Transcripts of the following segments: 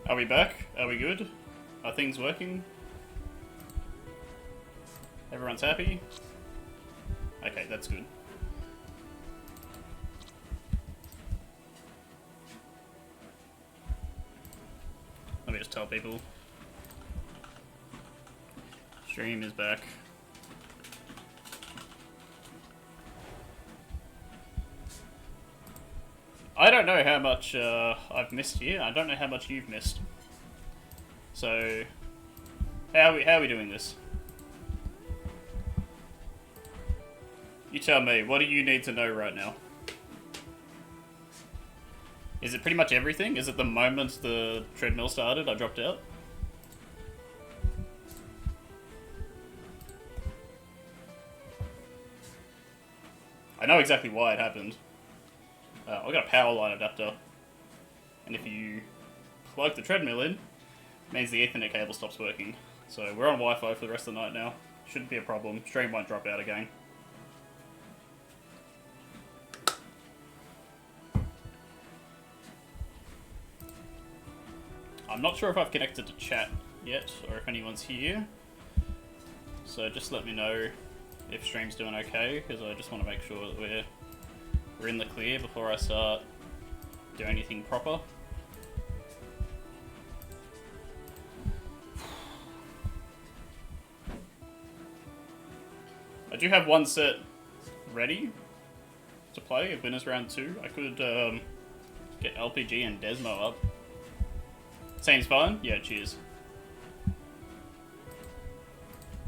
Are we back? Are we good? Are things working? Everyone's happy? Okay, that's good. Let me just tell people. Stream is back. I don't know how much I've missed here. I don't know how much you've missed. So, how are we doing this? You tell me. What do you need to know right now? Is it pretty much everything? Is it the moment the treadmill started, I dropped out? I know exactly why it happened. I've got a power line adapter, and if you plug the treadmill in, it means the Ethernet cable stops working. So we're on Wi-Fi for the rest of the night now. Shouldn't be a problem. Stream won't drop out again. I'm not sure if I've connected to chat yet, or if anyone's here. So just let me know if stream's doing okay, because I just want to make sure that we're in the clear before I start doing anything proper. I do have one set ready to play of Winners Round 2. I could get LPG and Desmo up. Seems fine? Yeah, cheers.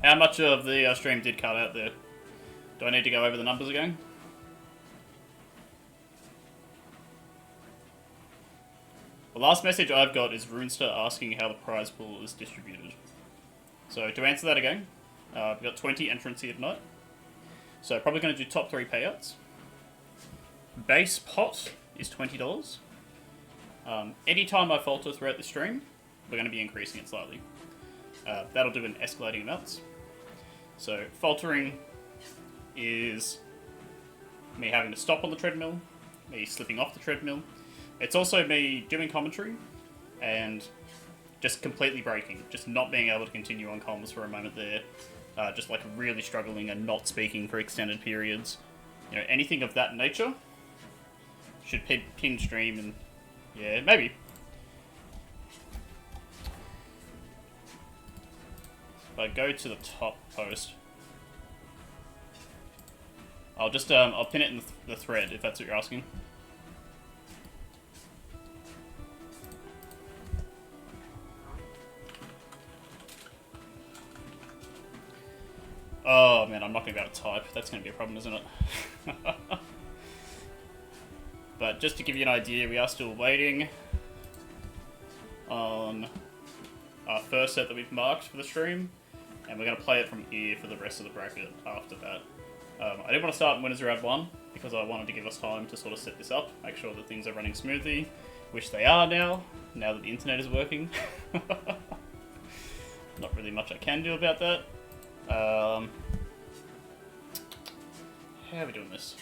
How much of the stream did cut out there? Do I need to go over the numbers again? The last message I've got is Runester asking how the prize pool is distributed. So to answer that again, we've got 20 entrants here tonight. So probably going to do top 3 payouts. Base pot is $20. Anytime I falter throughout the stream, we're going to be increasing it slightly. That'll do in escalating amounts. So faltering is me having to stop on the treadmill, me slipping off the treadmill. It's also me doing commentary and just completely breaking, just not being able to continue on comms for a moment there, just like really struggling and not speaking for extended periods. You know, anything of that nature should pin stream, and yeah, maybe. If I go to the top post, I'll just I'll pin it in the thread if that's what you're asking. Oh man, I'm not going to be able to type. That's going to be a problem, isn't it? But just to give you an idea, we are still waiting on our first set that we've marked for the stream, and we're going to play it from here for the rest of the bracket after that. I did want to start in Winners Round 1 because I wanted to give us time to sort of set this up, make sure that things are running smoothly, which they are now that the internet is working. Not really much I can do about that. How are we doing this?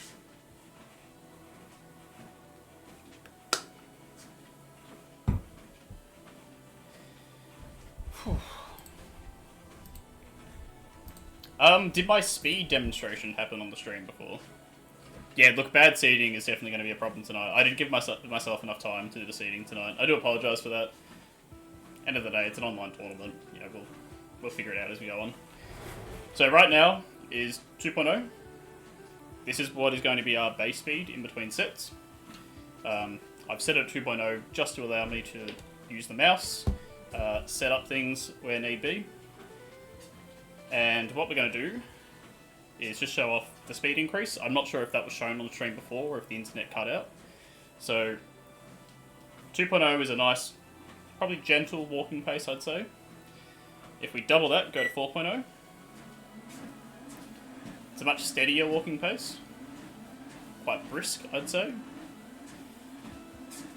Did my speed demonstration happen on the stream before? Yeah, look, bad seeding is definitely going to be a problem tonight. I didn't give myself enough time to do the seeding tonight. I do apologise for that. End of the day, it's an online tournament. You know, we'll figure it out as we go on. So right now is 2.0. This is what is going to be our base speed in between sets. I've set it at 2.0 just to allow me to use the mouse, set up things where need be. And what we're going to do is just show off the speed increase. I'm not sure if that was shown on the stream before or if the internet cut out. So 2.0 is a nice, probably gentle walking pace, I'd say. If we double that, go to 4.0. It's a much steadier walking pace. Quite brisk, I'd say.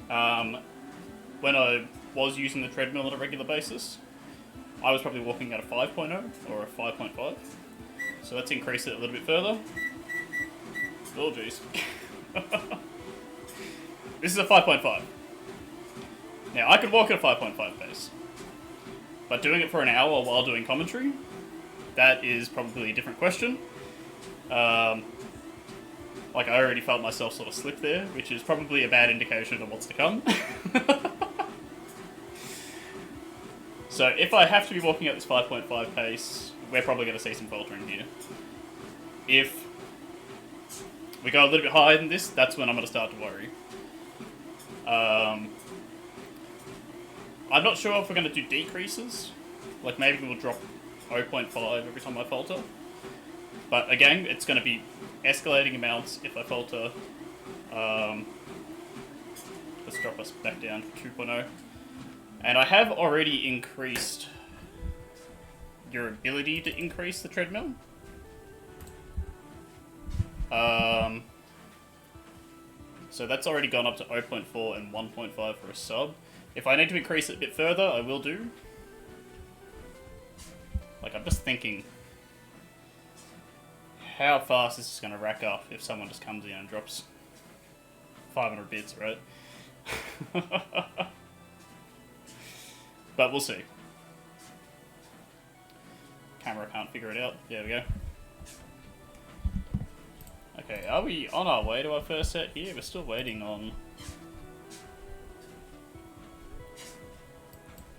When I was using the treadmill on a regular basis, I was probably walking at a 5.0 or a 5.5. So let's increase it a little bit further. Oh jeez. This is a 5.5. Now, I could walk at a 5.5 pace. But doing it for an hour while doing commentary, that is probably a different question. Like, I already felt myself sort of slip there, which is probably a bad indication of what's to come. So, if I have to be walking at this 5.5 pace, we're probably going to see some faltering here. If we go a little bit higher than this, that's when I'm going to start to worry. I'm not sure if we're going to do decreases. Like, maybe we'll drop 0.5 every time I falter. But again, it's going to be escalating amounts if I falter. Let's drop us back down to 2.0. And I have already increased your ability to increase the treadmill. So that's already gone up to 0.4 and 1.5 for a sub. If I need to increase it a bit further, I will do. Like, I'm just thinking, how fast is this going to rack up if someone just comes in and drops 500 bits, right? But we'll see. Camera can't figure it out. There we go. Okay, are we on our way to our first set here? We're still waiting on...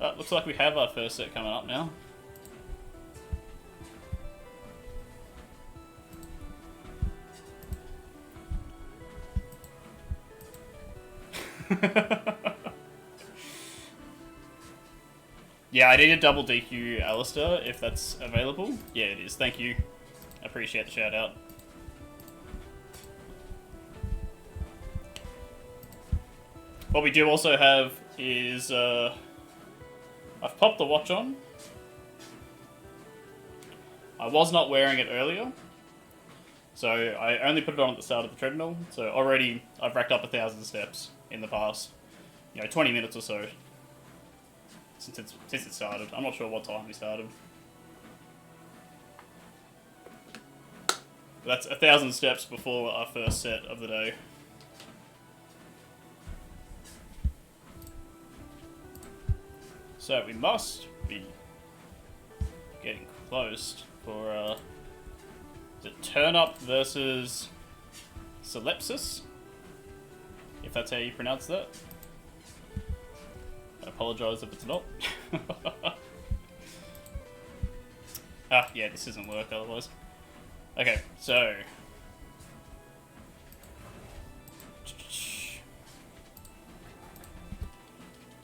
Oh, looks like we have our first set coming up now. Yeah, I need a double DQ Alistair, if that's available. Yeah, it is. Thank you. I appreciate the shout out. What we do also have is, I've popped the watch on. I was not wearing it earlier, so I only put it on at the start of the treadmill. So already I've racked up 1,000 steps in the past, 20 minutes or so since it started. I'm not sure what time we started. But that's 1,000 steps before our first set of the day. So we must be getting close for the turn up versus Solepsis, if that's how you pronounce that. I apologise if it's not. Yeah, this doesn't work otherwise. Okay, so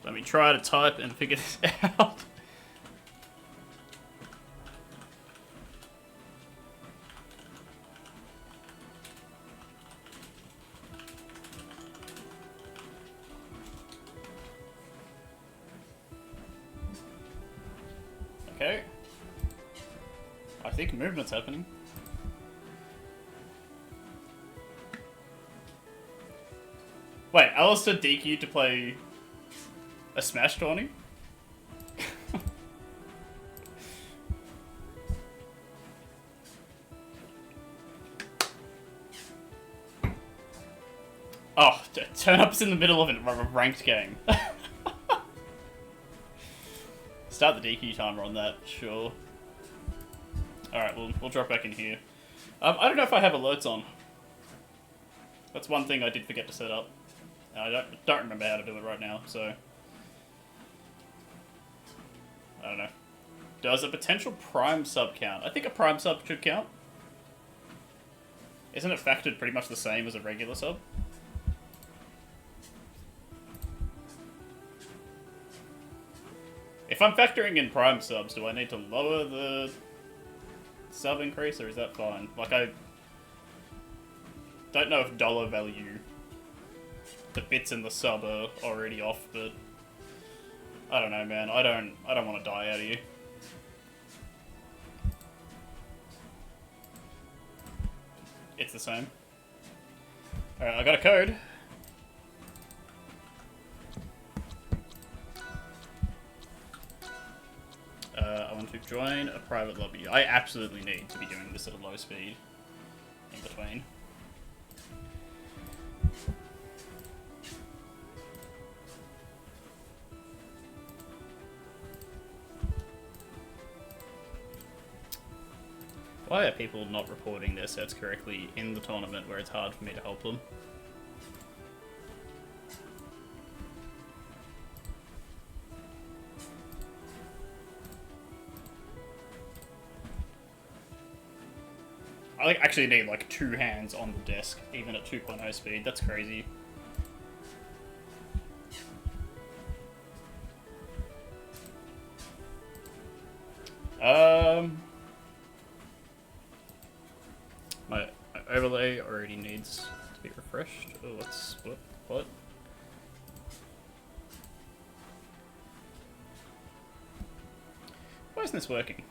let me try to type and figure this out. Okay. I think movement's happening. Wait, Alistair DQ'd to play a Smash tourney? Oh, turn up's in the middle of a ranked game. Start the DQ timer on that, sure. Alright, we'll drop back in here. I don't know if I have alerts on. That's one thing I did forget to set up. I don't remember how to do it right now, so... I don't know. Does a potential prime sub count? I think a prime sub should count. Isn't it factored pretty much the same as a regular sub? If I'm factoring in prime subs, do I need to lower the sub increase, or is that fine? Like, I don't know if dollar value, the bits in the sub are already off, but I don't know, man. I don't want to die out of you. It's the same. Alright, I got a code. I want to join a private lobby. I absolutely need to be doing this at a low speed in between. Why are people not reporting their sets correctly in the tournament where it's hard for me to help them? I like actually need like 2 hands on the desk, even at 2.0 speed. That's crazy. My overlay already needs to be refreshed. Oh, what? Why isn't this working?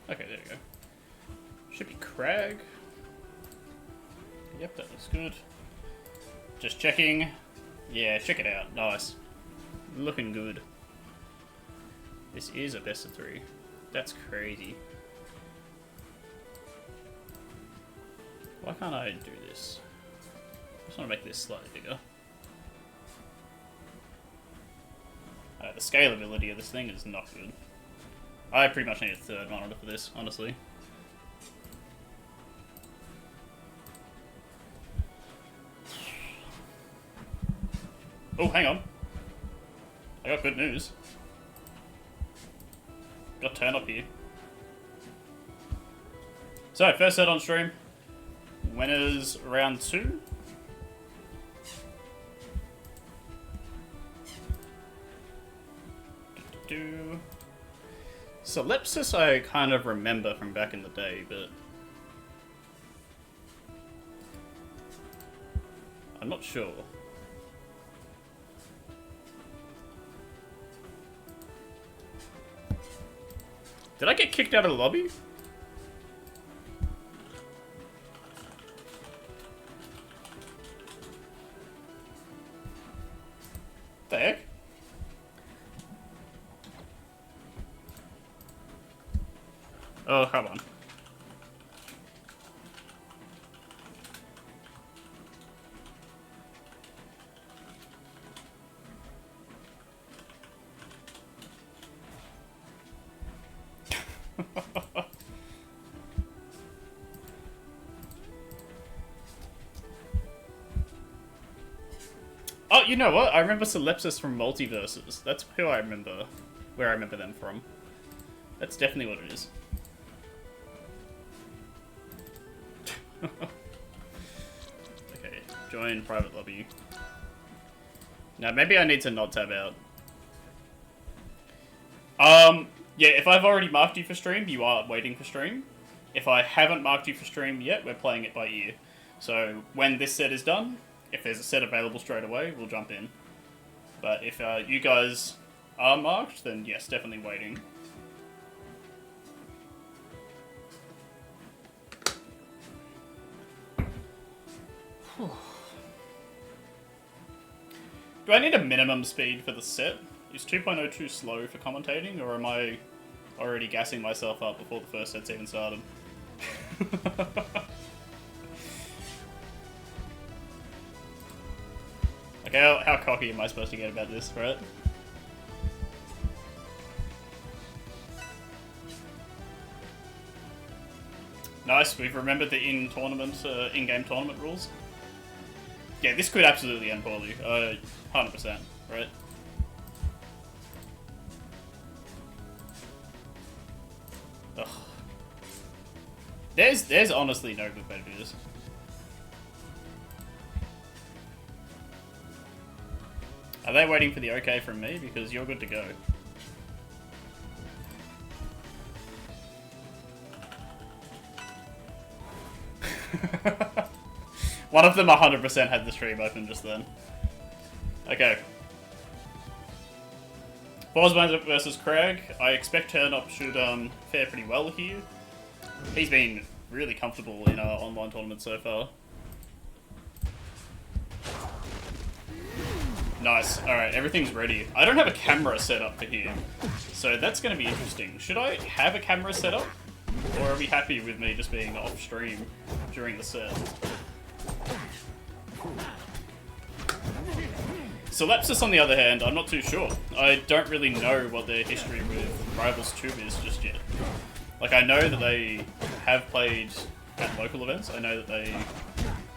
Okay, there we go. Should be Crag. Yep, that looks good. Just checking. Yeah, check it out. Nice. Looking good. This is a best of 3. That's crazy. Why can't I do this? I just want to make this slightly bigger. The scalability of this thing is not good. I pretty much need a 3rd monitor for this, honestly. Oh, hang on. I got good news. Got turn up here. So, first set on stream. Winners round 2. Solipsis I kind of remember from back in the day, but I'm not sure. Did I get kicked out of the lobby? The heck? Oh, come on. Oh, you know what? I remember Solipsis from Multiverses. That's who I remember, where I remember them from. That's definitely what it is. Okay, join private lobby. Now, maybe I need to not tab out. Yeah, if I've already marked you for stream, you are waiting for stream. If I haven't marked you for stream yet, we're playing it by ear. So, when this set is done, if there's a set available straight away, we'll jump in. But if you guys are marked, then yes, definitely waiting. Do I need a minimum speed for the set? Is 2.0 too slow for commentating, or am I already gassing myself up before the first set's even started? Okay, how cocky am I supposed to get about this, right? Nice, we've remembered the in-game tournament rules. Yeah, this could absolutely end poorly. 100%, right? Ugh. There's honestly no good way to do this. Are they waiting for the okay from me? Because you're good to go. One of them 100% had the stream open just then. Okay. Borsman versus Crag. I expect Turnup should fare pretty well here. He's been really comfortable in our online tournament so far. Nice. Alright, everything's ready. I don't have a camera set up for here, so that's going to be interesting. Should I have a camera set up? Or are we happy with me just being off stream during the set? Solepsis, on the other hand, I'm not too sure. I don't really know what their history with Rivals 2 is just yet. Like, I know that they have played at local events. I know that they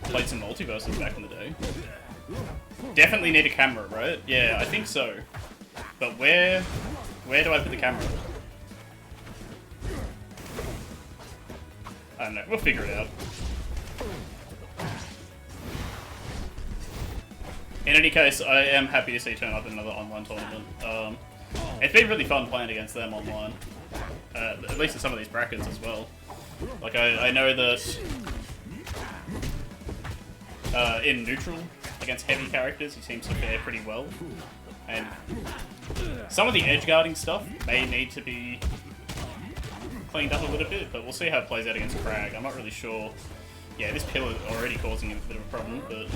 played some multiverses back in the day. Definitely need a camera, right? Yeah, I think so. But where do I put the camera? I don't know. We'll figure it out. In any case, I am happy to see turn up in another online tournament. It's been really fun playing against them online. At least in some of these brackets as well. Like, I know that in neutral, against heavy characters, he seems to fare pretty well. And some of the edge guarding stuff may need to be cleaned up a little bit, but we'll see how it plays out against Crag. I'm not really sure. Yeah, this pillar is already causing him a bit of a problem, but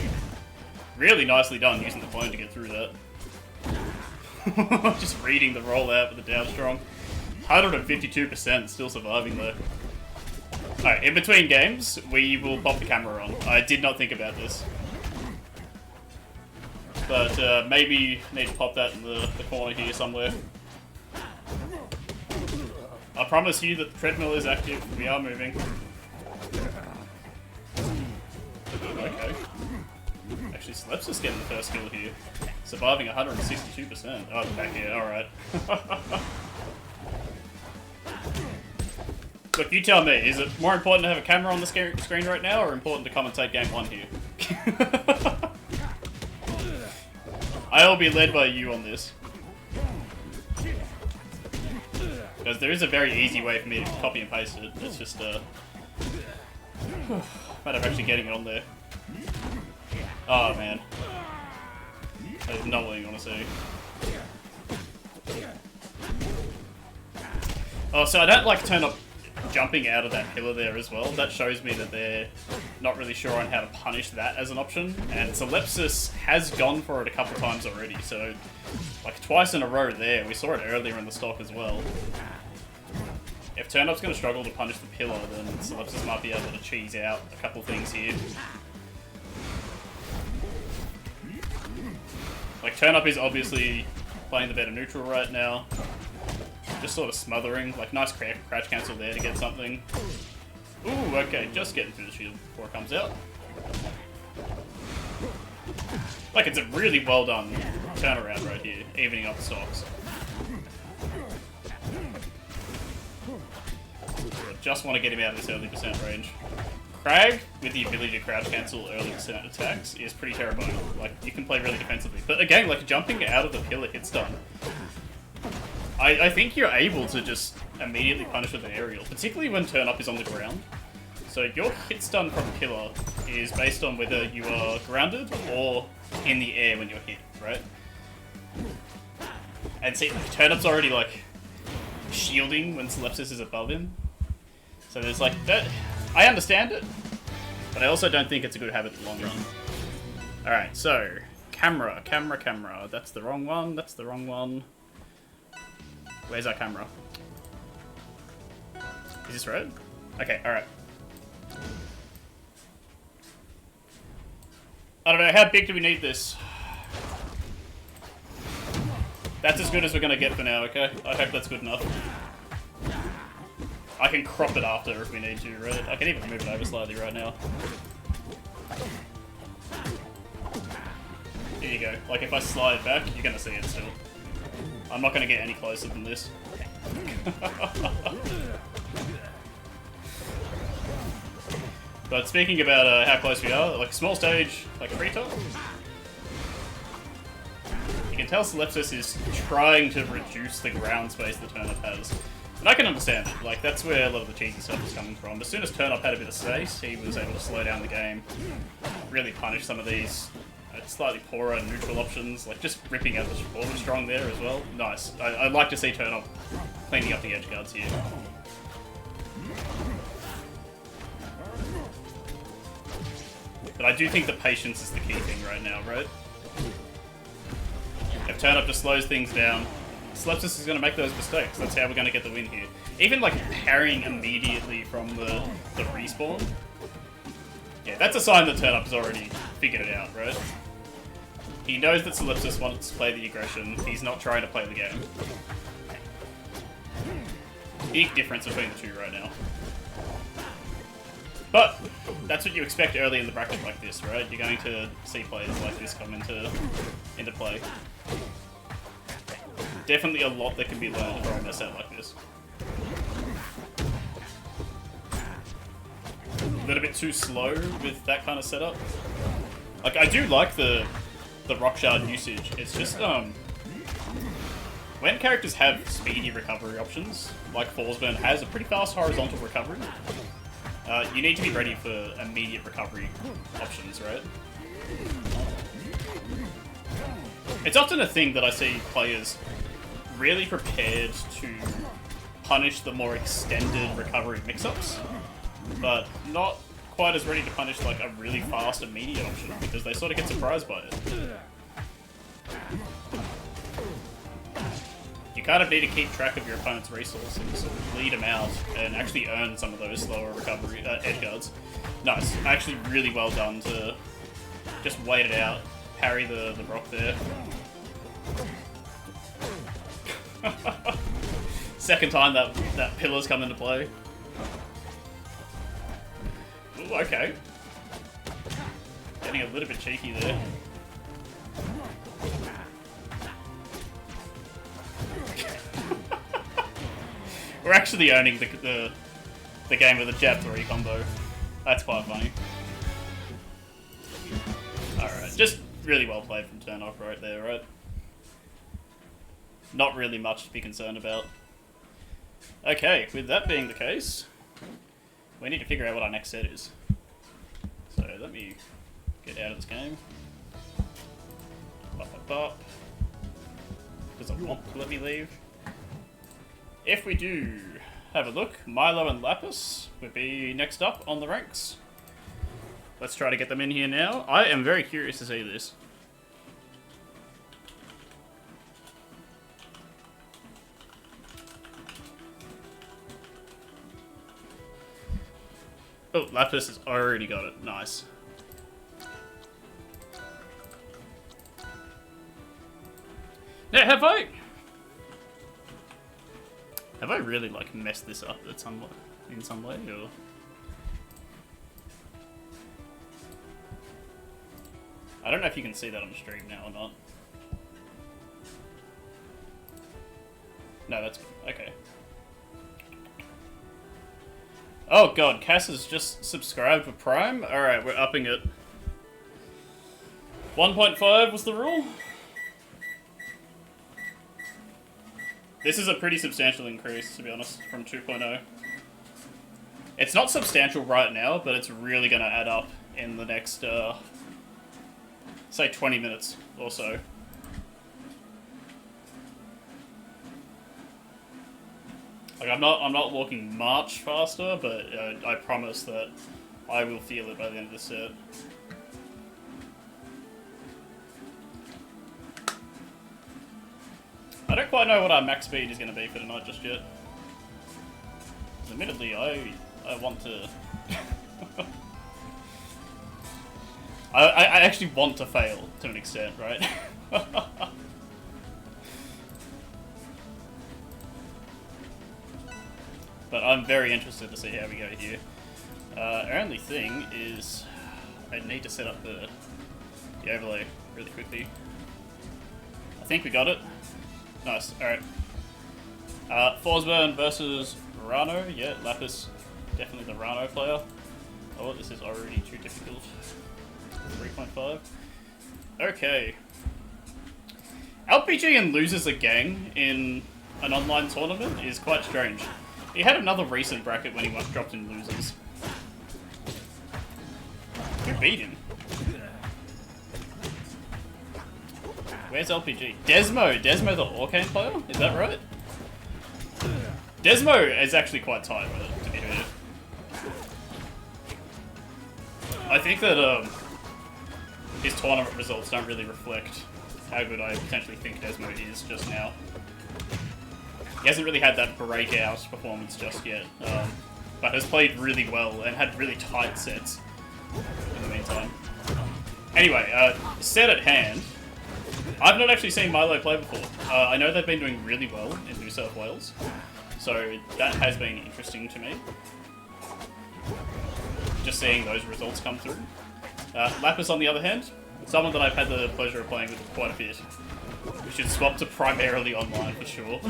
really nicely done using the phone to get through that. Just reading the rollout with the down strong. 152% still surviving though. Alright, in between games, we will pop the camera on. I did not think about this. But maybe need to pop that in the corner here somewhere. I promise you that the treadmill is active. We are moving. Okay. Actually, Sleps is getting the first kill here. Surviving 162%. Oh, back here. Alright. Look, you tell me. Is it more important to have a camera on the screen right now, or important to commentate game 1 here? I will be led by you on this. Because there is a very easy way for me to copy and paste it. It's just, matter of actually getting it on there. Oh, man. That is not what you want to see. Oh, so I don't like turn up jumping out of that pillar there as well. That shows me that they're not really sure on how to punish that as an option. And Solepsis has gone for it a couple times already, so like twice in a row there. We saw it earlier in the stock as well. If Turnup's going to struggle to punish the pillar, then Solepsis might be able to cheese out a couple things here. Like, Turnup is obviously playing the better neutral right now. Just sort of smothering. Like, nice crouch cancel there to get something. Ooh, okay, just getting through the shield before it comes out. Like, it's a really well done turnaround right here, evening up the stocks. Just want to get him out of this early percent range. Crag, with the ability to crouch cancel early percent attacks, is pretty terrifying. Like, you can play really defensively. But again, like, jumping out of the pillar hit stun. I think you're able to just immediately punish with an aerial, particularly when turn up is on the ground. So your hit stun from pillar is based on whether you are grounded or in the air when you're hit, right? And see, turn up's already, like, shielding when Solepsis is above him. So there's, like, that. I understand it, but I also don't think it's a good habit in the long run. Alright, so, camera. That's the wrong one, that's the wrong one. Where's our camera? Is this right? Okay, alright. I don't know, how big do we need this? That's as good as we're gonna get for now, okay? I hope that's good enough. I can crop it after if we need to, right? I can even move it over slightly right now. Here you go. Like, if I slide back, you're gonna see it still. I'm not gonna get any closer than this. But speaking about how close we are, like, small stage, like, free top, you can tell Solepsis is trying to reduce the ground space the Turnup has. And I can understand it, like, that's where a lot of the cheesy stuff is coming from. As soon as Turnup had a bit of space, he was able to slow down the game, really punish some of these slightly poorer neutral options, like just ripping out the forward strong there as well. Nice. I'd like to see Turnup cleaning up the edge guards here. But I do think the patience is the key thing right now, right? If Turnup just slows things down, Solepsis is going to make those mistakes. That's how we're going to get the win here. Even, like, parrying immediately from the respawn. Yeah, that's a sign that Turnup has already figured it out, right? He knows that Solipsis wants to play the aggression. He's not trying to play the game. Big difference between the two right now. But that's what you expect early in the bracket like this, right? You're going to see players like this come into play. Definitely a lot that can be learned from a set like this. A little bit too slow with that kind of setup. Like, I do like the rock shard usage. It's just when characters have speedy recovery options, like Forsburn has a pretty fast horizontal recovery, you need to be ready for immediate recovery options, right? It's often a thing that I see players really prepared to punish the more extended recovery mix-ups, but not quite as ready to punish like a really fast immediate option because they sort of get surprised by it. You kind of need to keep track of your opponent's resources, lead them out, and actually earn some of those slower recovery edge guards. Nice, actually really well done to just wait it out, parry the rock there. Second time that pillar's come into play. Ooh, okay. Getting a little bit cheeky there. We're actually owning the game with a jab 3 combo. That's quite funny. Alright, just really well played from turn off right there, right? Not really much to be concerned about. Okay, with that being the case, we need to figure out what our next set is. So let me get out of this game. Does it want to let me leave? If we do have a look, Milo and Lapis would be next up on the ranks. Let's try to get them in here now. I am very curious to see this. Oh, Lapis has already got it. Nice. Now, have I really, like, messed this up in some way, or...? I don't know if you can see that on the stream now or not. No, that's... okay. Oh god, Cass has just subscribed for Prime? Alright, we're upping it. 1.5 was the rule? This is a pretty substantial increase, to be honest, from 2.0. It's not substantial right now, but it's really going to add up in the next, say 20 minutes or so. Like, I'm not walking much faster, but I promise that I will feel it by the end of the set. I don't quite know what our max speed is going to be for tonight just yet. Admittedly, I want to... I actually want to fail to an extent, right? But I'm very interested to see how we go here. Our only thing is I need to set up the overlay really quickly. I think we got it. Nice, alright. Forsburn versus Rano. Yeah, Lapis, definitely the Rano player. Oh, this is already too difficult. 3.5. Okay. LPG and loses a gang in an online tournament is quite strange. He had another recent bracket when he once dropped in losers. Who beat him? Where's LPG? Desmo the Orcane player? Is that right? Desmo is actually quite tight with it, to be fair. I think that his tournament results don't really reflect how good I potentially think Desmo is just now. He hasn't really had that breakout performance just yet, but has played really well and had really tight sets in the meantime. Anyway, set at hand. I've not actually seen Milo play before. I know they've been doing really well in New South Wales, so that has been interesting to me. Just seeing those results come through. Lapis, on the other hand, someone that I've had the pleasure of playing with quite a bit. We should swap to primarily online for sure.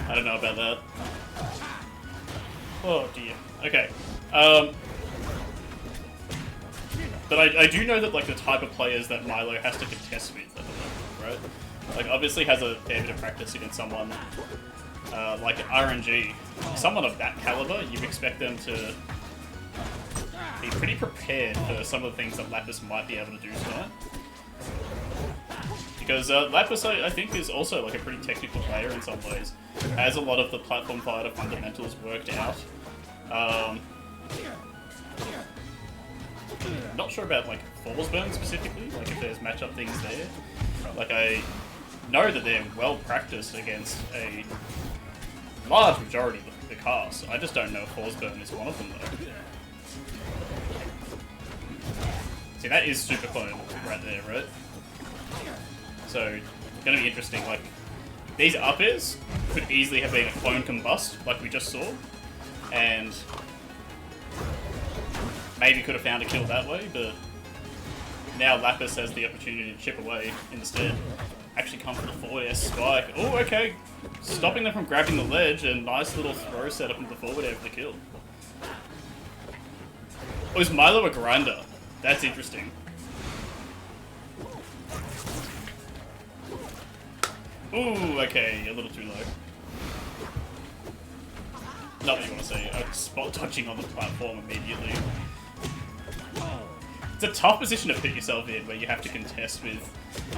I don't know about that. Oh dear. Okay. But I do know that like the type of players that Milo has to contest with at the moment, right? Like obviously has a fair bit of practice against someone like RNG. Someone of that caliber, you expect them to be pretty prepared for some of the things that Lapis might be able to do tonight. Because Lapis, I think, is also like a pretty technical player in some ways. Has a lot of the platform fighter fundamentals worked out. Not sure about like Falls Burn specifically, like if there's matchup things there. Like I know that they're well practiced against a large majority of the cast. I just don't know if Falls Burn is one of them though. See, that is super clone right there, right? So, gonna be interesting, like, these up airs could easily have been a clone combust, like we just saw, and maybe could have found a kill that way, but now Lapis has the opportunity to chip away instead. Actually come for the forward air spike. Oh, okay. Stopping them from grabbing the ledge, and nice little throw setup into the forward air for the kill. Oh, is Milo a grinder? That's interesting. Ooh, okay, a little too low. Not what you want to see. Spot touching on the platform immediately. It's a tough position to put yourself in where you have to contest with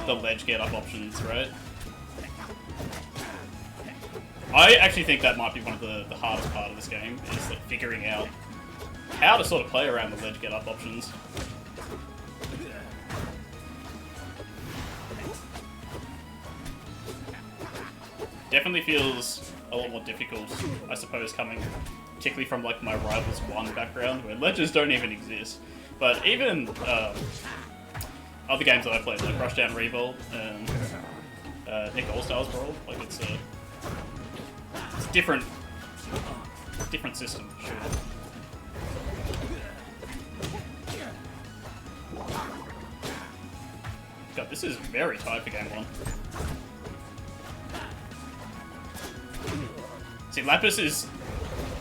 the ledge get up options, right? I actually think that might be one of the hardest part of this game, is like figuring out how to sort of play around the ledge get up options. Definitely feels a lot more difficult, I suppose, coming particularly from like my Rivals 1 background, where ledges don't even exist. But even other games that I played, like Rushdown Revolt and Nick Allstar's World, like it's a different system for sure. God, this is very tight for game 1. See, Lapis is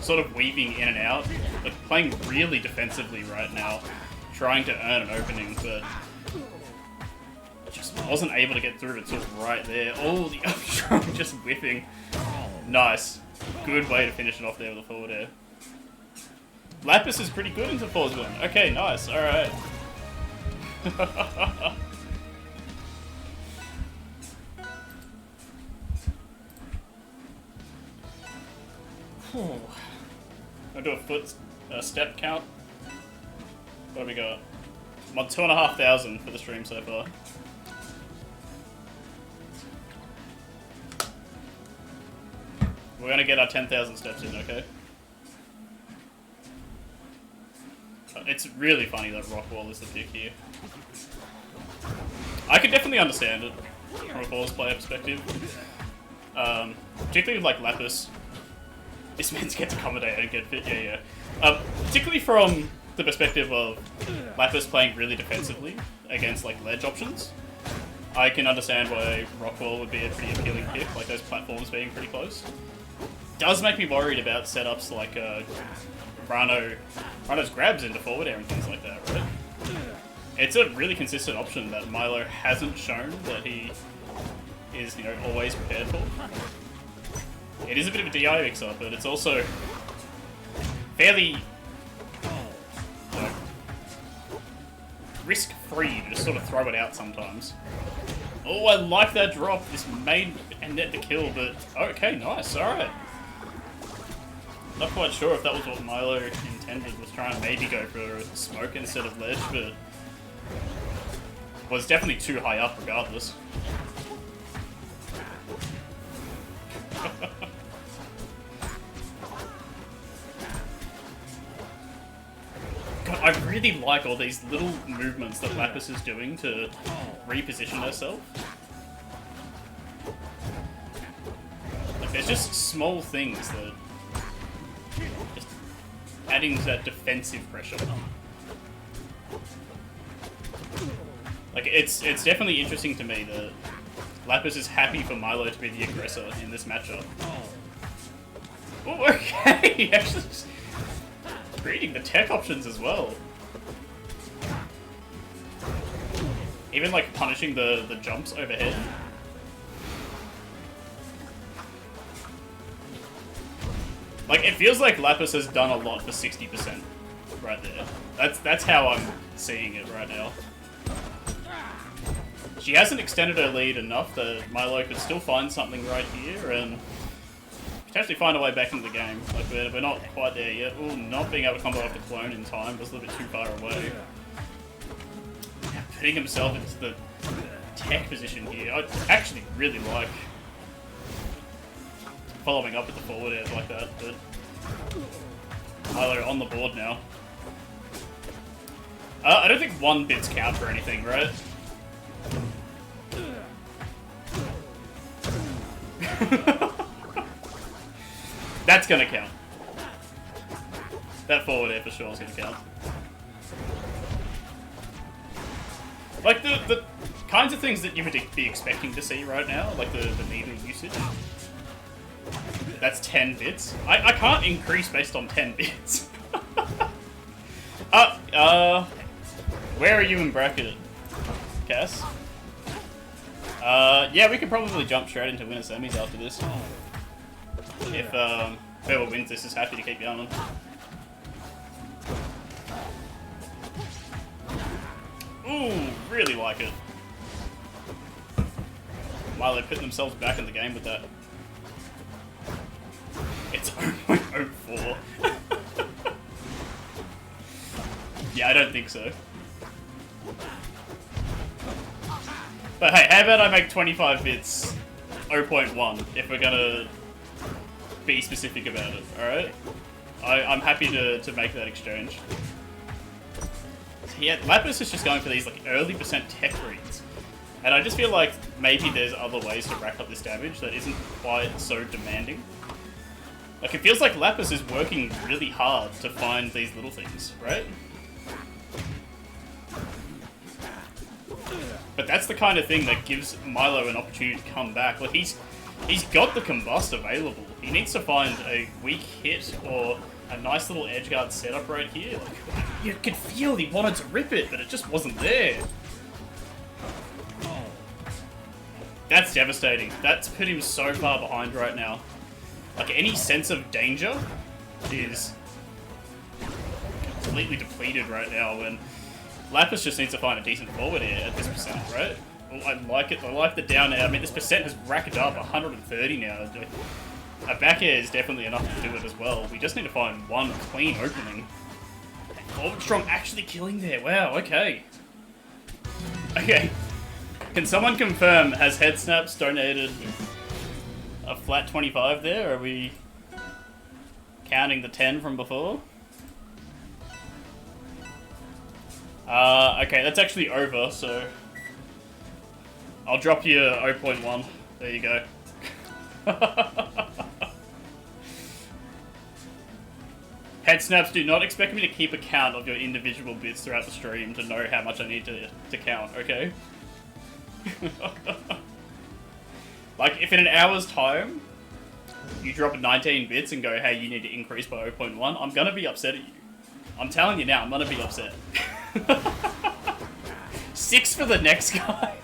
sort of weaving in and out, like playing really defensively right now, trying to earn an opening, but just wasn't able to get through until right there. Oh, the upstrong just whipping. Nice. Good way to finish it off there with a forward air. Lapis is pretty good into Falls Burn. Okay, nice. Alright. I'll do a step count. What do we got? I'm on 2,500 for the stream so far. We're gonna get our 10,000 steps in, okay? It's really funny that Rockwall is the pick here. I could definitely understand it from a Falls player perspective. Particularly with like Lapis. This man's gets accommodated and get fit, yeah. Particularly from the perspective of Lapis playing really defensively against like ledge options. I can understand why Rockwall would be a pretty appealing pick, like those platforms being pretty close. Does make me worried about setups like Rano's grabs into forward air and things like that, right? It's a really consistent option that Milo hasn't shown that he is, you know, always prepared for. It is a bit of a DI mix-up, but it's also fairly risk-free to just sort of throw it out sometimes. Oh, I like that drop. This made and net the kill, but okay, nice, alright. Not quite sure if that was what Milo intended, was trying to maybe go for smoke instead of ledge, but was definitely too high up regardless. I really like all these little movements that Lapis is doing to reposition herself. Like, there's just small things that just adding to that defensive pressure. Like, it's definitely interesting to me that Lapis is happy for Milo to be the aggressor in this matchup. Oh, okay! Actually, just reading the tech options as well. Even, like, punishing the jumps overhead. Like, it feels like Lapis has done a lot for 60% right there. That's how I'm seeing it right now. She hasn't extended her lead enough that Milo could still find something right here and potentially find a way back into the game. Like, we're not quite there yet. Ooh, not being able to combo off the clone in time was a little bit too far away. Putting himself into the tech position here. I actually really like following up with the forward air like that, but Milo on the board now. I don't think 1 bit's count for anything, right? That's gonna count. That forward air for sure is gonna count. Like the kinds of things that you would be expecting to see right now, like the needle usage. That's 10 bits. I can't increase based on 10 bits. Where are you in bracket, Cass? Yeah, we could probably jump straight into winner semis after this. If whoever wins this is happy to keep going. Ooh, really like it. Milo putting themselves back in the game with that. It's 0.04. Yeah, I don't think so. But hey, how about I make 25 bits 0.1 if we're gonna be specific about it, alright? I'm happy to make that exchange. Yeah, Lapis is just going for these like early percent tech reads. And I just feel like maybe there's other ways to rack up this damage that isn't quite so demanding. Like, it feels like Lapis is working really hard to find these little things, right? But that's the kind of thing that gives Milo an opportunity to come back. Like, he's got the combust available. He needs to find a weak hit or a nice little edgeguard setup right here. Like, you could feel he wanted to rip it, but it just wasn't there. That's devastating. That's put him so far behind right now. Like, any sense of danger is completely depleted right now when Lapis just needs to find a decent forward air at this percent, right? Well, I like it. I like the down air. I mean, this percent has racked up 130 now. A back air is definitely enough to do it as well. We just need to find one clean opening. Forward strong actually killing there. Wow, okay. Okay. Can someone confirm, has Head Snaps donated a flat 25 there, or are we counting the 10 from before? Okay, that's actually over, so I'll drop you 0.1. There you go. Head Snaps, do not expect me to keep a count of your individual bits throughout the stream to know how much I need to count, okay? Like, if in an hour's time you drop 19 bits and go, hey, you need to increase by 0.1, I'm gonna be upset at you. I'm telling you now, I'm gonna be upset. 6 for the next guy.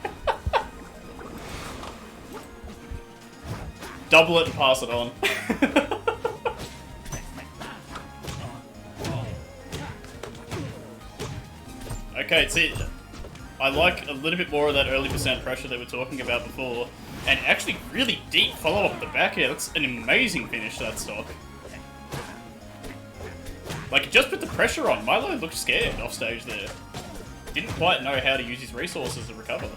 Double it and pass it on. Okay, see, I like a little bit more of that early percent pressure that we were talking about before, and actually really deep follow-up at the back here. That's an amazing finish to that stock. Like, it just put the pressure on. Milo looked scared off stage there. Didn't quite know how to use his resources to recover.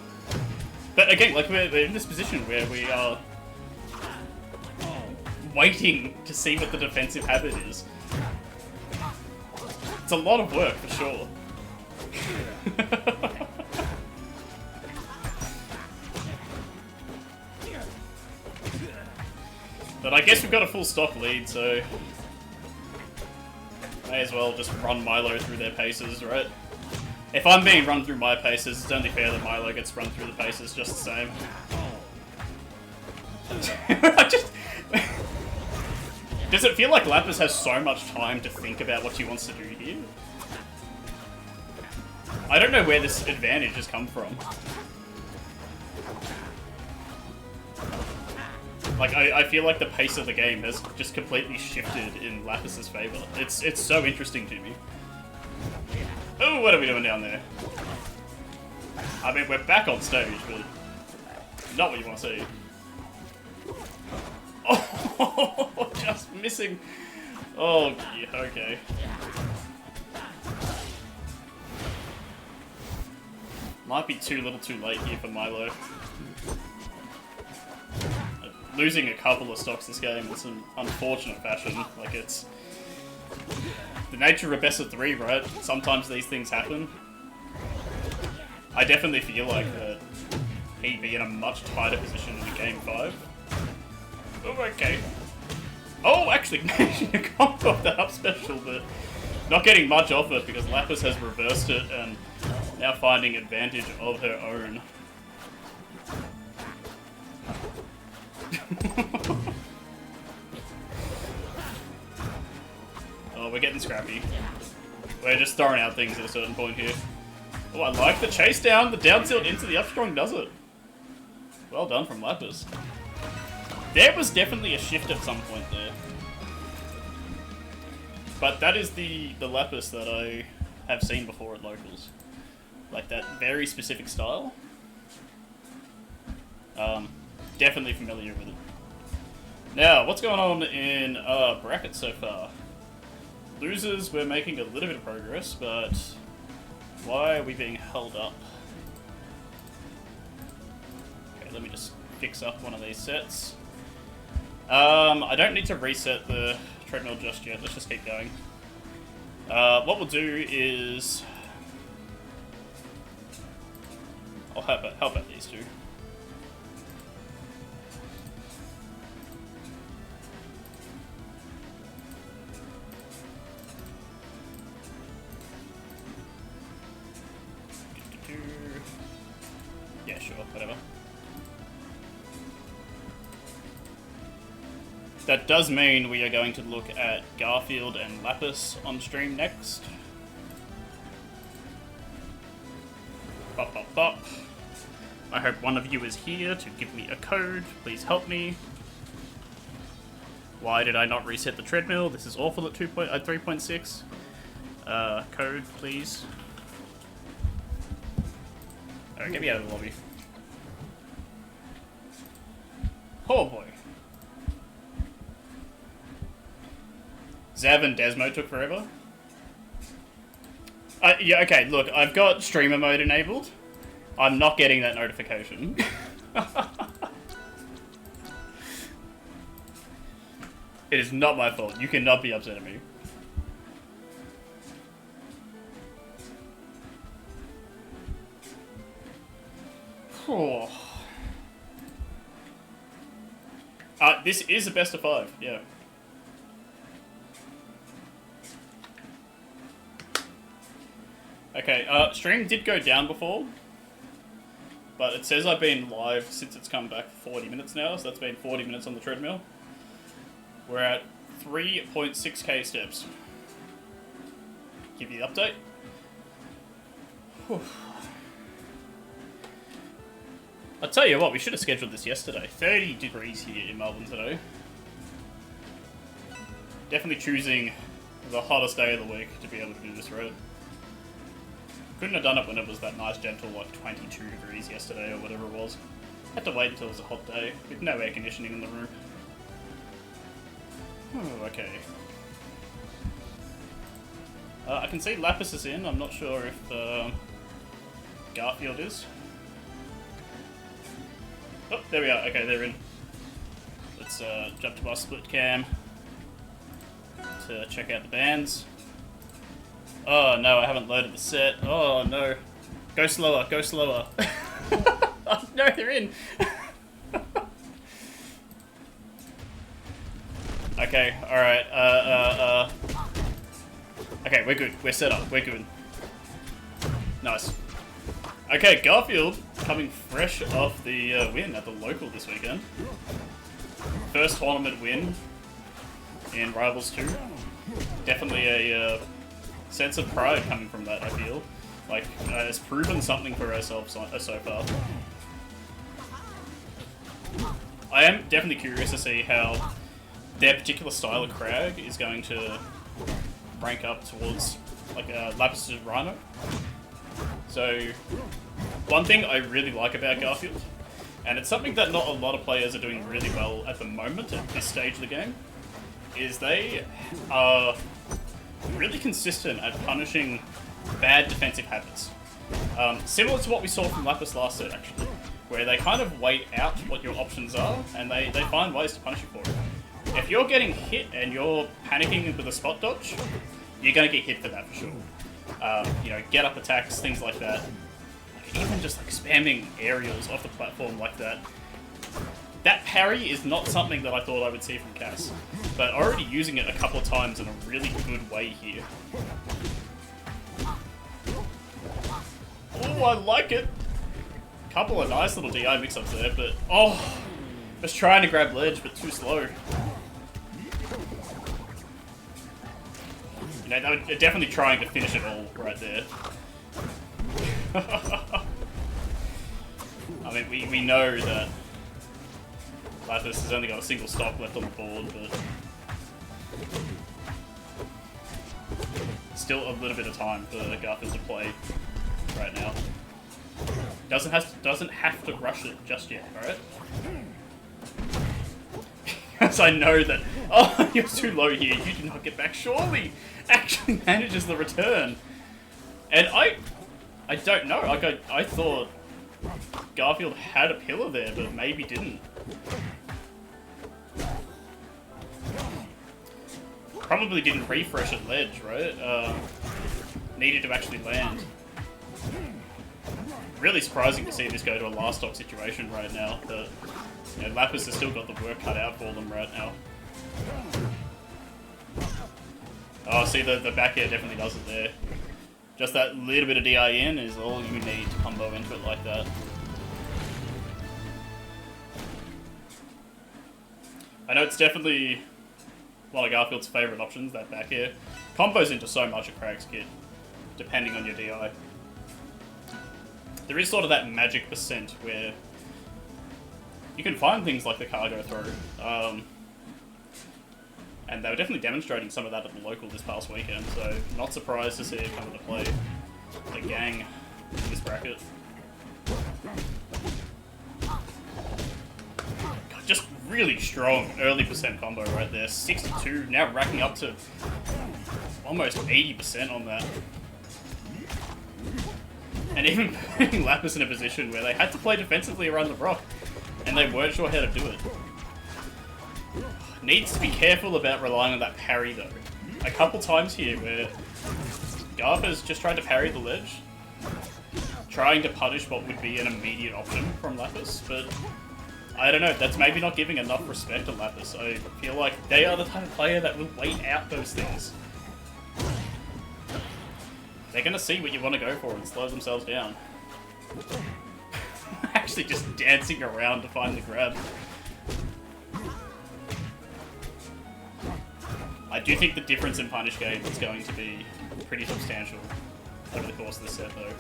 But again, like, we're in this position where we are waiting to see what the defensive habit is. It's a lot of work, for sure. But I guess we've got a full stock lead, so... may as well just run Milo through their paces, right? If I'm being run through my paces, it's only fair that Milo gets run through the paces just the same. I just... Does it feel like Lapis has so much time to think about what she wants to do here? I don't know where this advantage has come from. Like, I feel like the pace of the game has just completely shifted in Lapis's favor. It's so interesting to me. Oh, what are we doing down there? I mean, we're back on stage, but not what you want to see. Oh, just missing. Oh, yeah, okay. Might be too little too late here for Milo. Losing a couple of stocks this game in some unfortunate fashion. Like, it's the nature of a best of 3, right? Sometimes these things happen. I definitely feel like that he'd be in a much tighter position in game 5. Oh, okay. Oh, actually, managing to combo off that up special, but not getting much off it because Lapis has reversed it and now finding advantage of her own. Oh, we're getting scrappy. We're just throwing out things at a certain point here. Oh, I like the chase down. The down tilt into the up strong does it. Well done from Lapis. There was definitely a shift at some point there. But that is the Lapis that I have seen before at locals. Like that very specific style. Definitely familiar with it. Now, what's going on in bracket so far? Losers, we're making a little bit of progress, but why are we being held up? Okay, let me just fix up one of these sets. I don't need to reset the treadmill just yet, let's just keep going. What we'll do is... I'll help out these two. Yeah, sure, whatever. That does mean we are going to look at Garfield and Lapis on stream next. Bop, bop, bop. I hope one of you is here to give me a code. Please help me. Why did I not reset the treadmill? This is awful at 3.6. Code, please. Alright, get me out of the lobby. Oh boy. Zav and Desmo took forever. Yeah, okay, look, I've got streamer mode enabled. I'm not getting that notification. It is not my fault. You cannot be upset at me. Oh. This is a best of 5, yeah. Okay, stream did go down before, but it says I've been live since it's come back 40 minutes now, so that's been 40 minutes on the treadmill. We're at 3.6k steps. Give you the update. Whew. I'll tell you what, we should have scheduled this yesterday. 30 degrees here in Melbourne today. Definitely choosing the hottest day of the week to be able to do this, right? Couldn't have done it when it was that nice gentle, like 22 degrees yesterday or whatever it was. Had to wait until it was a hot day with no air conditioning in the room. Oh, okay. I can see Lapis is in. I'm not sure if Garfield is. Oh, there we are. Okay, they're in. Let's jump to our split cam to check out the bands. Oh no, I haven't loaded the set. Oh no. Go slower, go slower. Oh, no, they're in. Okay, alright, okay, we're good. We're set up. We're good. Nice. Okay, Garfield coming fresh off the win at the local this weekend. First tournament win in Rivals 2. Definitely a sense of pride coming from that, I feel. Like, it's proven something for ourselves so far. I am definitely curious to see how their particular style of Crag is going to rank up towards, like, Lapis' Rhino. So, one thing I really like about Garfield, and it's something that not a lot of players are doing really well at the moment at this stage of the game, is they are really consistent at punishing bad defensive habits. Similar to what we saw from Lapis last set, actually, where they kind of wait out what your options are, and they find ways to punish you for it. If you're getting hit and you're panicking with a spot dodge, you're going to get hit for that for sure. You know, get up attacks, things like that. Even just like spamming aerials off the platform like that. That parry is not something that I thought I would see from Cass, but already using it a couple of times in a really good way here. Oh, I like it! Couple of nice little DI mix-ups there, but oh, just trying to grab ledge, but too slow. You know, they're definitely trying to finish it all right there. I mean, we know that Lapis has only got a single stock left on the board, but still a little bit of time for Garfield to play right now. Doesn't have to rush it just yet, alright? Because I know that, oh, you're too low here, you do not get back. Surely actually manages the return. And I don't know, like I thought Garfield had a pillar there, but maybe didn't. Probably didn't refresh at ledge, right? Needed to actually land. Really surprising to see this go to a last stock situation right now. But you know, Lapis has still got the work cut out for them right now. Oh, see, the back air definitely does it there. Just that little bit of DI in is all you need to combo into it like that. I know it's definitely one of Garfield's favourite options, that back air. Combos into so much of Crag's kit, depending on your DI. There is sort of that magic percent where you can find things like the cargo throw. And they were definitely demonstrating some of that at the local this past weekend, so not surprised to see it come into play a gang in this bracket. God, just really strong early percent combo right there. 62, now racking up to almost 80% on that. And even putting Lapis in a position where they had to play defensively around the rock, and they weren't sure how to do it. Needs to be careful about relying on that parry though. A couple times here where Garfa's just trying to parry the ledge, trying to punish what would be an immediate option from Lapis, but I don't know, that's maybe not giving enough respect to Lapis. I feel like they are the type of player that will wait out those things. They're gonna see what you want to go for and slow themselves down. Actually just dancing around to find the grab. I do think the difference in punish game is going to be pretty substantial over the course of the set though.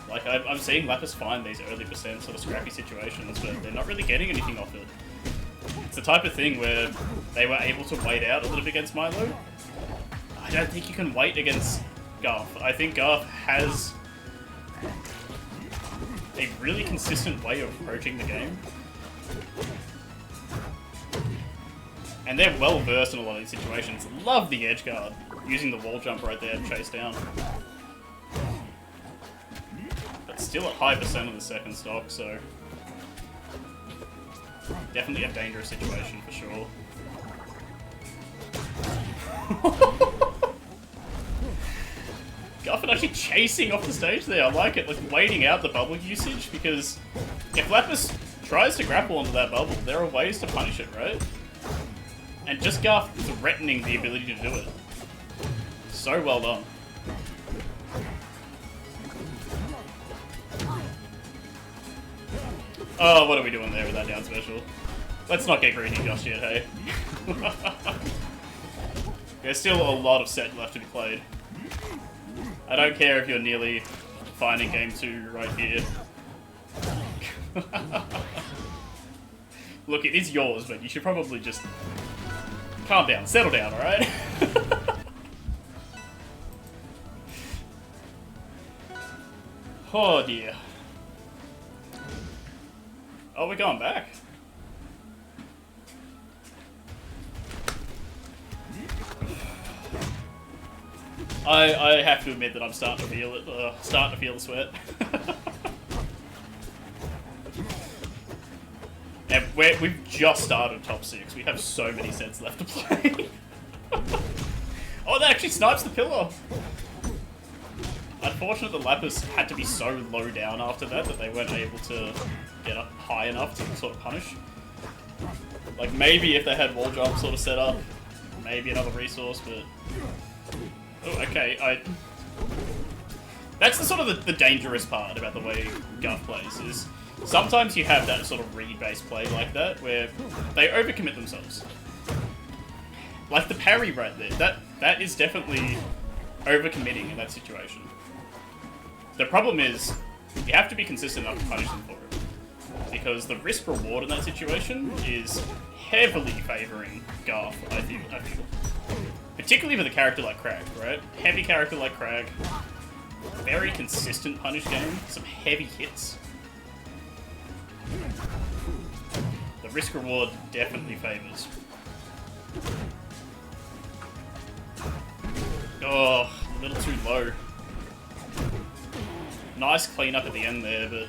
Like, I'm seeing Lapis find these early percent sort of scrappy situations, but they're not really getting anything off it. It's the type of thing where they were able to wait out a little bit against Milo. I don't think you can wait against Garf. I think Garf has a really consistent way of approaching the game. And they're well versed in a lot of these situations. Love the edge guard, using the wall jump right there to chase down. But still at high percent of the second stock, so definitely a dangerous situation for sure. Garfield actually chasing off the stage there. I like it, like waiting out the bubble usage, because if Lapis tries to grapple onto that bubble, there are ways to punish it, right? And just Garth threatening the ability to do it. So well done. Oh, what are we doing there with that down special? Let's not get greedy just yet, hey? There's still a lot of set left to be played. I don't care if you're nearly finding game 2 right here. Look, it is yours, but you should probably just calm down, settle down, alright? Oh dear. Oh, we're going back. I have to admit that I'm starting to feel it. Starting to feel the sweat. And we've just started top 6. We have so many sets left to play. Oh, that actually snipes the pillar. Unfortunate that Lapis had to be so low down after that they weren't able to get up high enough to sort of punish. Like maybe if they had wall jump sort of set up, maybe another resource, but... Oh, okay, that's the sort of the dangerous part about the way Garth plays, is sometimes you have that sort of read-based play like that, where they overcommit themselves. Like the parry right there, that is definitely overcommitting in that situation. The problem is, you have to be consistent enough to punish them for it. Because the risk-reward in that situation is heavily favouring Garth, I feel. Particularly with a character like Crag, right? Heavy character like Crag. Very consistent punish game. Some heavy hits. The risk-reward definitely favours. Oh, a little too low. Nice clean-up at the end there, but...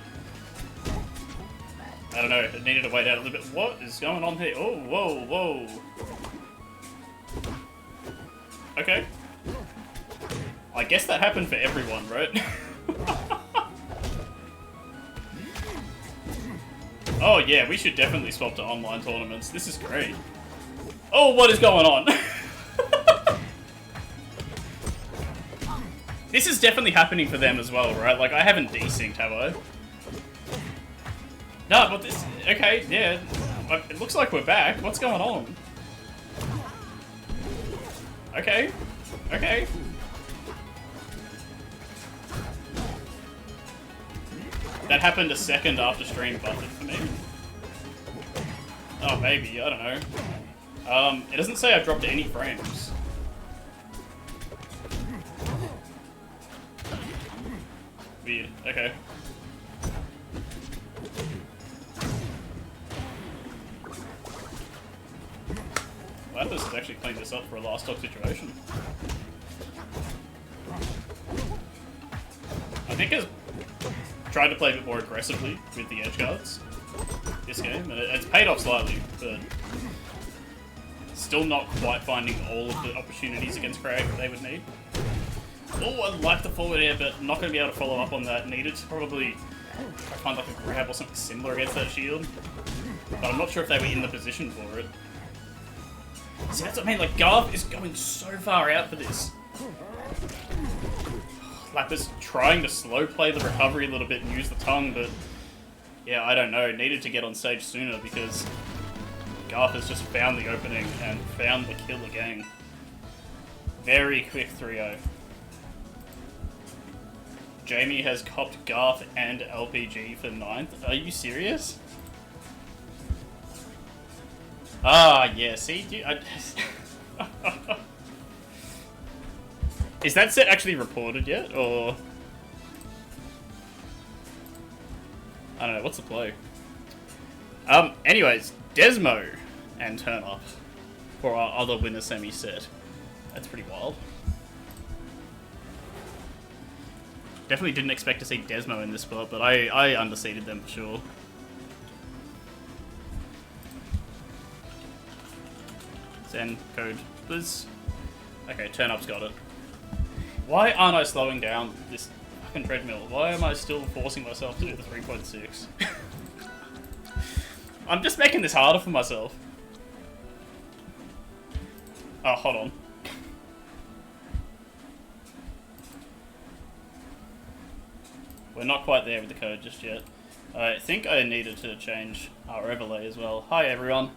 I don't know, it needed to wait out a little bit. What is going on here? Oh, whoa, whoa. Okay. I guess that happened for everyone, right? Oh yeah, we should definitely swap to online tournaments. This is great. Oh, what is going on? This is definitely happening for them as well, right? Like, I haven't desynced, have I? No, but this... Okay, yeah. It looks like we're back. What's going on? Okay. Okay. That happened a second after stream buffered for me. Oh, maybe. I don't know. It doesn't say I've dropped any frames. Weird. Okay. Lapis has actually cleaned this up for a last stock situation. I think it's tried to play a bit more aggressively with the edge guards this game, and it's paid off slightly, but still not quite finding all of the opportunities against Crag that they would need. Oh, I like the forward air, but not going to be able to follow up on that. Needed to probably try to find like a grab or something similar against that shield, but I'm not sure if they were in the position for it. See, that's what I mean, like, Garth is going so far out for this. Lapis trying to slow play the recovery a little bit and use the tongue, but yeah, I don't know. Needed to get on stage sooner because Garth has just found the opening and found the kill again. Very quick 3-0. Jamie has copped Garth and LPG for 9th. Are you serious? Ah, yeah, see, dude, Is that set actually reported yet, or... I don't know, what's the play? Anyways, Desmo and Turn Up for our other winner semi set. That's pretty wild. Definitely didn't expect to see Desmo in this spot, but I underseeded them for sure. Zen code, please. Okay, Turn Up's got it. Why aren't I slowing down this fucking treadmill? Why am I still forcing myself to do the 3.6? I'm just making this harder for myself. Oh, hold on. We're not quite there with the code just yet. I think I needed to change our overlay as well. Hi everyone.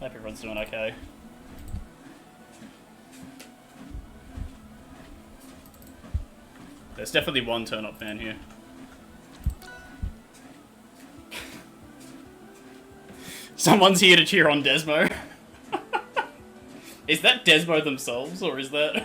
Hope everyone's doing okay. There's definitely one turn-up fan here. Someone's here to cheer on Desmo. Is that Desmo themselves, or is that...